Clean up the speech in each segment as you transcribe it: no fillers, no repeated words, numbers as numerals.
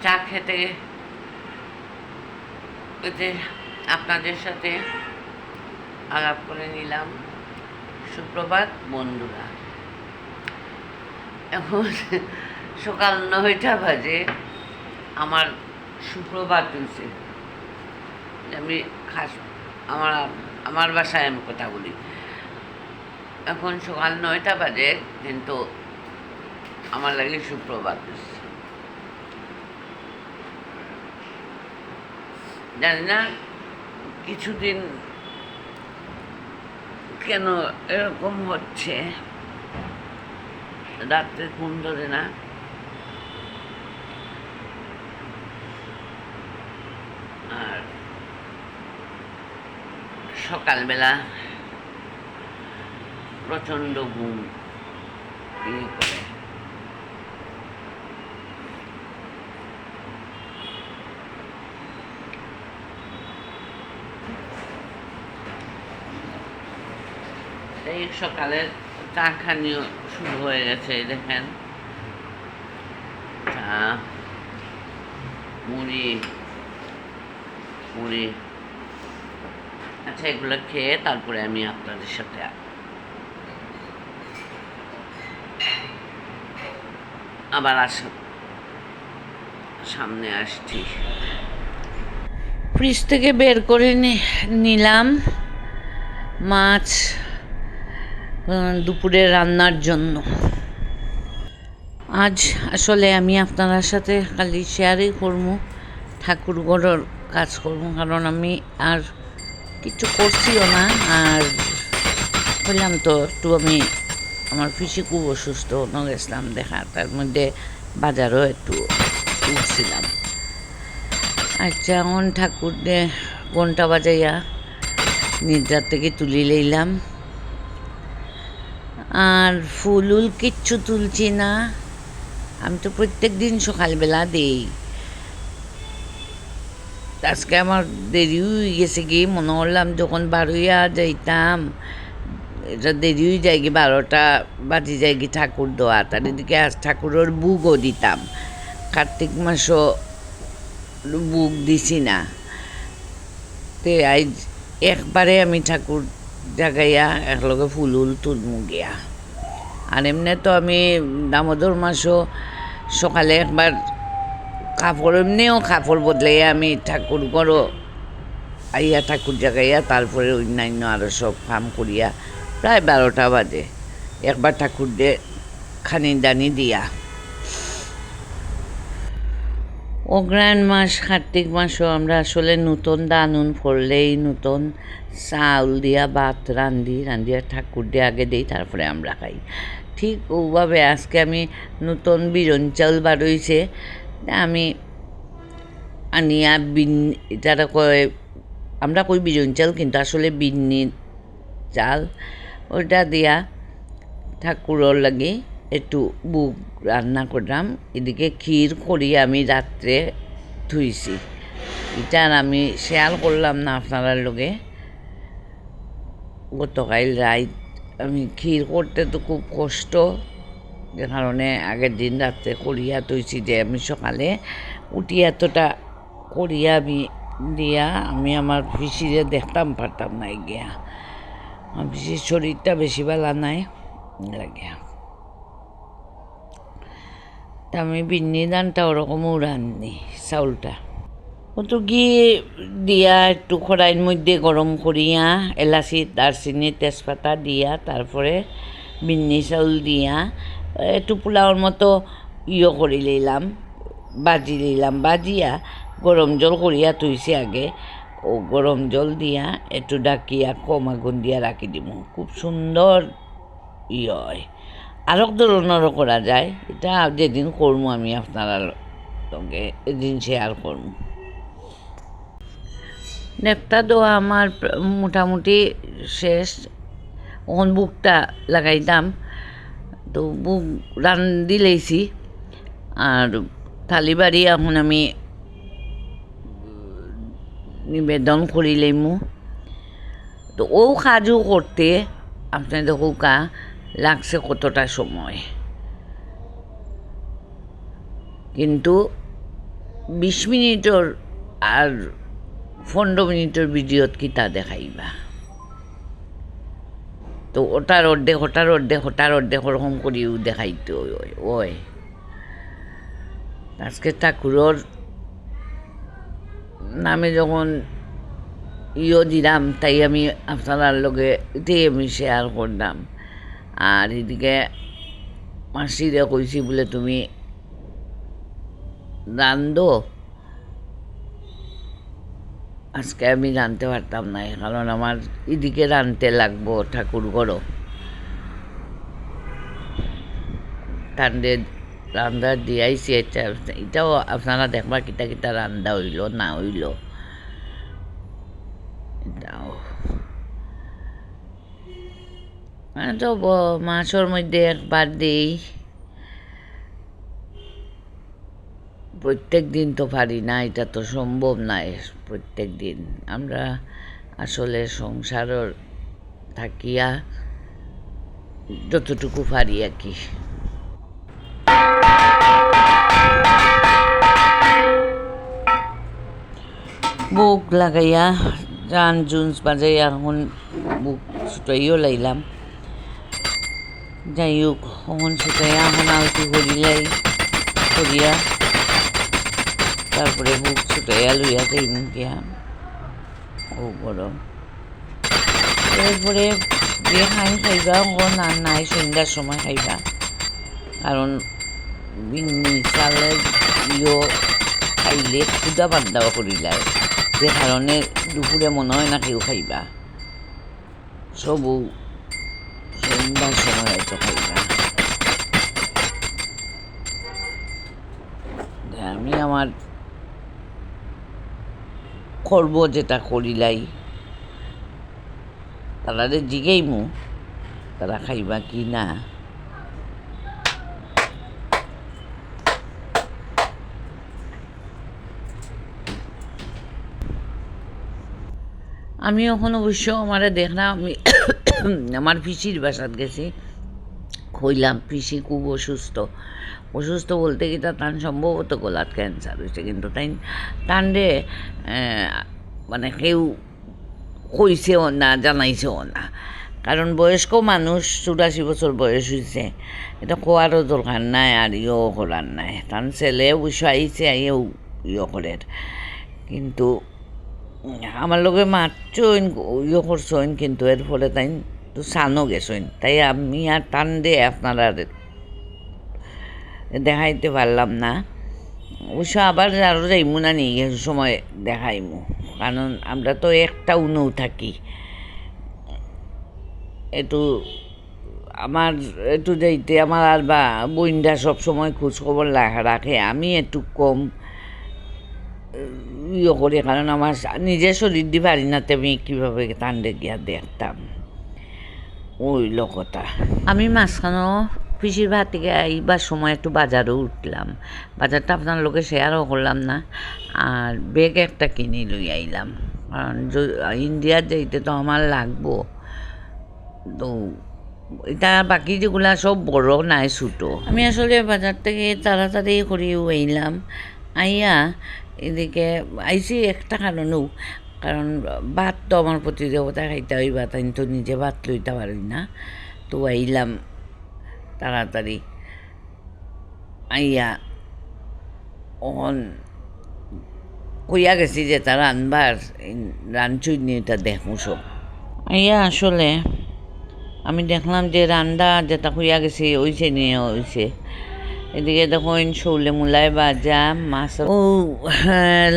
চা খেতে এতে আপনাদের সাথে আলাপ করে নিলাম। সুপ্রভাত বন্ধুরা, এখন সকাল 9টা বাজে। আমার সুপ্রভাত হয়েছে। আমি আমার আমার বাসায় আমি কথা বলি। এখন সকাল 9টা বাজে, কিন্তু আমার লাগে সুপ্রভাত হয়েছে। জানি না কিছুদিন কেন এরকম হচ্ছে, রাত্রে ঘুম ধরে না। আর সকালবেলা প্রচণ্ড ঘুম করে। এই সকালের চা খানিও শুরু হয়ে গেছে। দেখেন, চা, মুড়ি। আচ্ছা, এগুলো খেয়ে তারপরে আমি আপনাদের সাথে আবার সামনে আসছি। ফ্রিজ থেকে বের করে নিলাম মাছ দুপুরে রান্নার জন্য। আজ আসলে আমি আপনার সাথে খালি শেয়ারই করবো, ঠাকুর ঘরের কাজ করবো, কারণ আমি আর কিছু করছিও না। আর বললাম তো একটু আমি আমার পিসি খুব অসুস্থ, গেছিলাম দেখা, তার মধ্যে বাজারও একটু উঠছিলাম। আচ্ছা, এখন ঠাকুর ঘন্টা বাজাইয়া নিদ্রার থেকে তুলি লইলাম। আর ফুল কিচ্ছু তুলছি না। আমি তো প্রত্যেক দিন সকালবেলা দেই। আজকে আমার দেরি হয়ে গেছে, গিয়ে মনে করলাম যখন বারোইয়া যাইতাম, এটা দেরি হয়ে যায়, 12টা বাজি যায় কি ঠাকুর দেওয়া। তার এদিকে আজ ঠাকুরের বুকও দিতাম। কার্তিক মাসও বুক দিছি না। তে আজ একবারে আমি ঠাকুর জাগাইয়া একলগে ফুল তুলমু গিয়া। আর এমনি তো আমি দামোদর মাসও সকালে একবার এমনিও কাপড় বদলাইয়া আমি ঠাকুর ঘরও আইয়া ঠাকুর জাগাইয়া তারপরে অন্যান্য আরও সব কাম করিয়া প্রায় 12টা বাজে একবার ঠাকুর দিয়ে খানি দানি দিয়া। অগ্রহায়ণ মাস, কার্তিক মাসও আমরা আসলে নতুন দানুন ফরলেই নতুন চাউল দিয়া ভাত রান্ধিয়া ঠাকুর দিয়ে আগে দিই, তারপরে আমরা খাই। ঠিক ওভাবে আজকে আমি নতুন বিরন চাউল বারইছে, আমি আনিয়া তারা কয়, আমরা কই বিরন চাল, কিন্তু আসলে বিন্নি চাল, ওইটা দিয়া ঠাকুরের লাগে একটু বুক রান্না করলাম। এদিকে ক্ষীর করি আমি রাত্রে ধুইছি, এটা আমি শেয়ার করলাম না আপনার লগে। গতকাল রাত আমি ক্ষীর করতে তো খুব কষ্ট, যে কারণে আগের দিন রাত্রে করিয়া তৈছি, যে আমি সকালে উঠি এতটা করিয়া আমি আমার পিসিরে দেখতাম পারতাম না গিয়া। আমার পিসির শরীরটা বেশি বেলা নাই লাগে। তা আমি বিন্নি দানটা ওরকম রান্নি চাউলটা তো গিয়ে দিয়া একটু কড়াইয়ের মধ্যে গরম করিয়া এলাচি, দারচিনি, তেজপাতা দিয়া তারপরে বিন্নি চাউল দিয়া একটু পোলাওর মতো করে লইলাম, বাজিয়া গরম জল করিয়া তুইছি আগে। ও গরম জল দিয়া একটু ডাকিয়া কম আগুন দিয়া রাখি দিব। খুব সুন্দর হয়। আরও ধরনেরও করা যায়, এটা যেদিন করবো আমি আপনারা সঙ্গে এদিন শেয়ার করবো। নেকটা দেওয়া আমার মোটামুটি শেষ। ওখান বুকটা লাগাইতাম, তো বুক রান্ধি লইছি। আর থালি বাড়ি এখন আমি নিবেদন করি লইমু। তো ও কাজও করতে আপনাদের কা লাগছে কতটা সময়, কিন্তু 20 মিনিটর আর 15 মিনিটের ভিডিওত কিতা দেখাইবা, তো ওটার অর্ধেক ওরকম করিও দেখাইতে ওই আজকে ঠাকুরর নামে যখন দিলাম, তাই আমি আপনার লগে এটাই আমি শেয়ার করলাম। আর এদিকে মাসিরে কইছি বলে তুমি রান্ধো, আজকে আমি রাঁধতে পারতাম না, কারণ আমার এদিকে রাঁধতে লাগবো ঠাকুর ঘরও। টান্ডে রান্না দিয়াইছি, এটাও আপনারা দেখবা কিতা কিতা রান্না হইল না হইল। এটাও তো মাসের মধ্যে একবার দিই, প্রত্যেক দিন তো পারি না, এটা তো সম্ভব নয় প্রত্যেক দিন। আমরা আসলে সংসারের থাকিয়া যতটুকু পারি আর কি। বুক লাগাইয়া গান জুন্স বাজাইয়া এখন বুক ছুটাইও লাইলাম। যাই হোক, এখন ছুটাইয়া এখন আলতি করিয়া তারপরে বুক ছুটাইয়া লইয়া যাইম গিয়া ও গরম। এরপরে যে খাইবা এখন আর নাই, সন্ধ্যার সময় খাইবা, কারণ বিন্নি চালের খাইলে ক্ষুদা বান্ধাও করিলায়, যে কারণে দুপুরে মনে হয় না কেউ খাইবা, সবু সন্ধ্যার সময় হয়তো খাইবা। আমি আমার করব যেটা করিলাই, তারারে জিগাইমু তারা খাইবা কি না। আমি এখন অবশ্য আমারে দেখলাম, আমি আমার পিসির বাসাত গেছি, কইলাম পিসি খুব অসুস্থ বলতে কি তার সম্ভবত গলাত ক্যান্সার হয়েছে, কিন্তু টান্ডে মানে কেউ কইছেও না, জানাইছেও না, কারণ বয়স্ক মানুষ 84 বছর বয়স হয়েছে, এটা কোয়ারও দরকার নাই আর করার নাই। তার ছেলে অবশ্য আইছে, আইও করে, কিন্তু আমার লগে মারছইন করছইন, কিন্তু এর ফলে তাই তো সানও গেছইন, তাই আমি আর টান দিয়ে আপনারা দেখাইতে পারলাম না। অবশ্য আবার আরও যাইমু না নি সময় দেখাইমু, কারণ আমরা তো একটা উনও থাকি, একটু আমার একটু যাইতে আমার আর বা বইনটা সবসময় খোঁজখবর রাখে, আমি একটু কম করি, কারণ আমার নিজের শরীর দিয়ে পারি না, আমি কীভাবে টান্ডে গিয়া দেখতাম ওই লোকটা। আমি মাঝখানেও পিসির ভাত থেকে আইবার সময় একটু বাজারও উঠলাম, বাজারটা আপনার লোকে শেয়ারও করলাম না, আর ব্যাগ একটা কিনে লই আইলাম, কারণ ইন্ডিয়ার যাইতে তো আমার লাগবো। তো এটা বাকি যেগুলা সব বড় নাই ছোটো। আমি আসলে বাজার থেকে তাড়াতাড়ি করিও আইলাম, আইয়া এদিকে আইসি একটা কারণেও, কারণ ভাত তো আমার প্রতি দেবতা খাইতে হইবা, তাই তো নিজে ভাত লইতে পারি না, তো আইলাম তাড়াতাড়ি। আইয়া অন কইয়া গেছি যে তারা রানবার রানছুই নিয়ে এটা দেখুন সব। আইয়া আসলে আমি দেখলাম যে রান্না যেটা হইয়া গেছে ওইছে নিয়ে হয়েছে। এদিকে দেখুন শৌলে মূলায় ভাজা, মাছ ও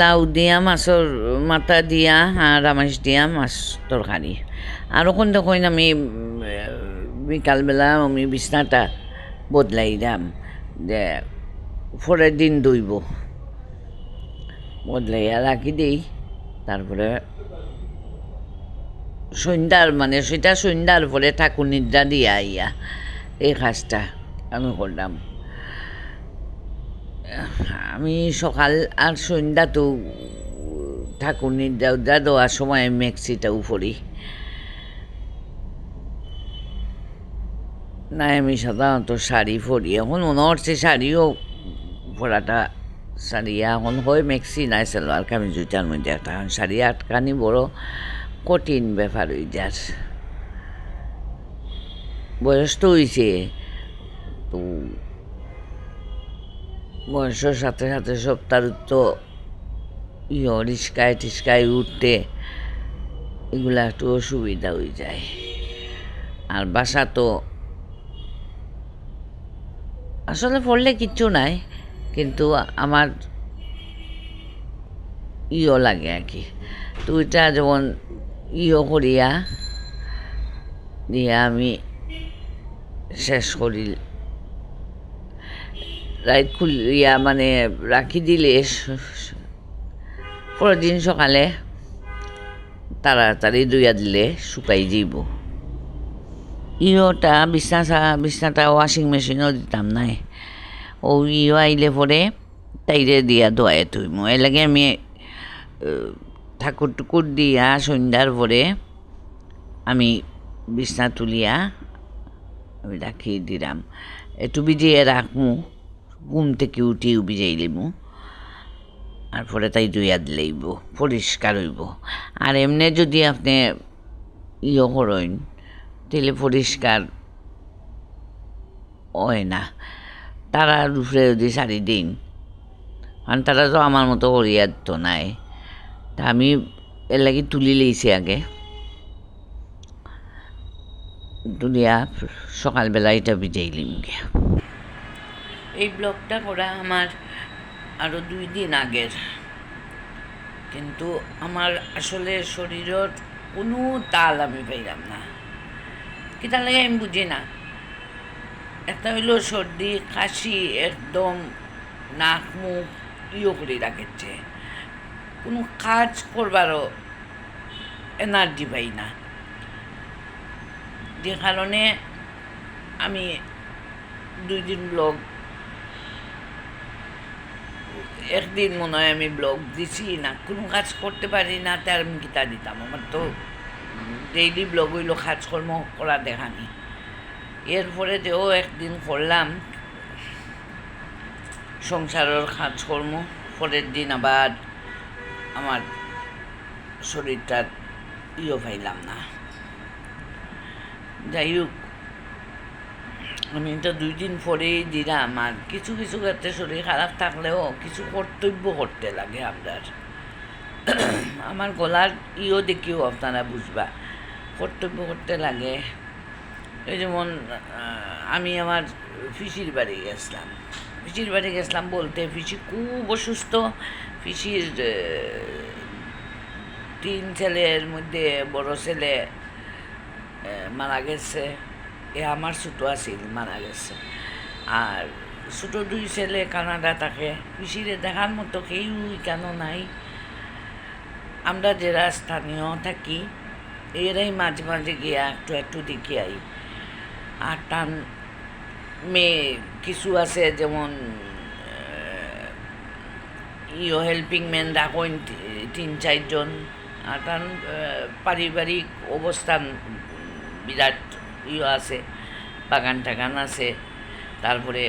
লাউ দিয়া মাছের মাথা দিয়া আর রামাইশ দিয়া মাছ তরকারি। আর ওখান দেখুন আমি বিকালবেলা আমি বিছনাটা বদলাইলাম, যে পরের দিন ধুইব, বদলাইয়া রাখি দিই। তারপরে সন্ধ্যার পরে ঠাকুর নিদ্রা দিয়া আইয়া এই কাজটা আমি করলাম। আমি সকাল আর সন্ধ্যা তো ঠাকুর নিদ্রা দেওয়ার সময় মেক্সিটাও পরি না, আমি সাধারণত শাড়ি পরি। এখন মনে হচ্ছে শাড়িও পরাটা সারিয়া এখন হয় মেক্সি নাই সালোয়ার কামিজ দুইটার মধ্যে একটা এখন সারিয়া আটকানি বড় কঠিন ব্যাপার হয়ে যার বয়স তো হয়েছে তো বয়সের সাথে সাথে সব তার তো রিস্কায় টিস্কায় উঠতে এগুলা একটু অসুবিধা হয়ে যায় আর বাসা তো আসলে পড়লে কিচ্ছু নাই কিন্তু আমার লাগে আর কি তো ওইটা যেমন করিয়া দিয়ে আমি শেষ করি রাইত খুলিয়া মানে রাখি দিলে পরের দিন সকালে তাড়াতাড়ি ধুইয়া দিলে শুকাই যাইব বিছনাটা ওয়াশিং মেশিনও দিতাম নাই ও আইলে পরে তাইরে দিয়া ধোয়াই থইম এর লাগে আমি ঠাকুর টুকুর দিয়া সন্ধ্যার পরে আমি বিছনা তুলিয়া আমি রাখি দিলাম একটু ভিজিয়ে রাখমু ঘুম থেকে উঠিয়ে ভিজাই লিমু আর পরে তাই ধুইয়া দিলেইব পরিষ্কার হইব আর এমনি যদি আপনি করেন তাহলে পরিষ্কার হয় না তারা উপরে যদি শাড়ি দিন কারণ তারা তো আমার মতো করিয়া তো নাই তা আমি এর লাগি তুলি লইছি আগে তুলিয়া সকালবেলা এটা ভিজাইলিম গিয়া এই ব্লগটা করা আমার আরও 2 দিন আগের কিন্তু আমার আসলে শরীরের কোনো তাল আমি পাইলাম না কি তার লাগে আমি বুঝি না একটা হইলো সর্দি কাশি একদম নাক মুখ করে রাখেছে কোনো কাজ করবারও এনার্জি পাই না যে কারণে আমি 2 দিন ব্লগ একদিন মনে হয় আমি ব্লগ দিছি না কোনো কাজ করতে পারি না তার আমি গীতা দিতাম আমার তো ডেইলি ব্লগ হইলো কাজকর্ম করা দেখানি এরপরে যেও একদিন করলাম সংসারের কাজকর্ম পরের দিন আবার আমার শরীরটা পাইলাম না যাই হোক আমি তো 2 দিন পরেই দিলাম আর কিছু কিছু ক্ষেত্রে শরীর খারাপ থাকলেও কিছু কর্তব্য করতে লাগে আমার গলার দেখিও আপনারা বুঝবা কর্তব্য করতে লাগে এই যেমন আমি আমার পিসির বাড়ি গেছিলাম বলতে পিসি খুব অসুস্থ পিসির 3 ছেলের মধ্যে বড় ছেলে মারা গেছে আমার ছোটো আছিল মারা গেছে আর ছোটো 2 ছেলে কানাডা থাকে পিসিরে দেখার মতো কেউ কেন নাই আমরা যারা স্থানীয় থাকি এরাই মাঝে মাঝে গিয়া একটু দেখি আই আর টান মেয়ে কিছু আছে যেমন হেল্পিং ম্যান রাখেন 3-4 জন আর টান পারিবারিক অবস্থান বিরাট আছে বাগান টাগান আছে তারপরে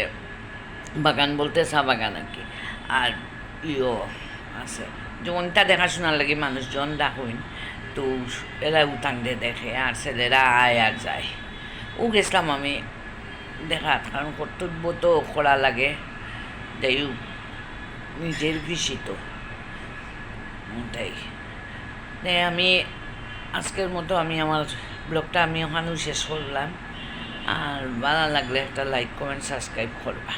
বাগান বলতে চা বাগান আর কি আর আছে যেমন তা দেখাশোনার লাগে মানুষজন রাখেন তো এরা উঠাং দিয়ে দেখে আর ছেলেরা আয় আর যায় গেছিলাম আমি দেখা কারণ কর্তব্য তো করা লাগে যাই হোক নিজের পিসি তো তাই আমি আজকের মতো আমি আমার ব্লগটা আমি ওখানেও শেষ করলাম আর ভালো লাগলে একটা লাইক কমেন্ট সাবস্ক্রাইব করবা।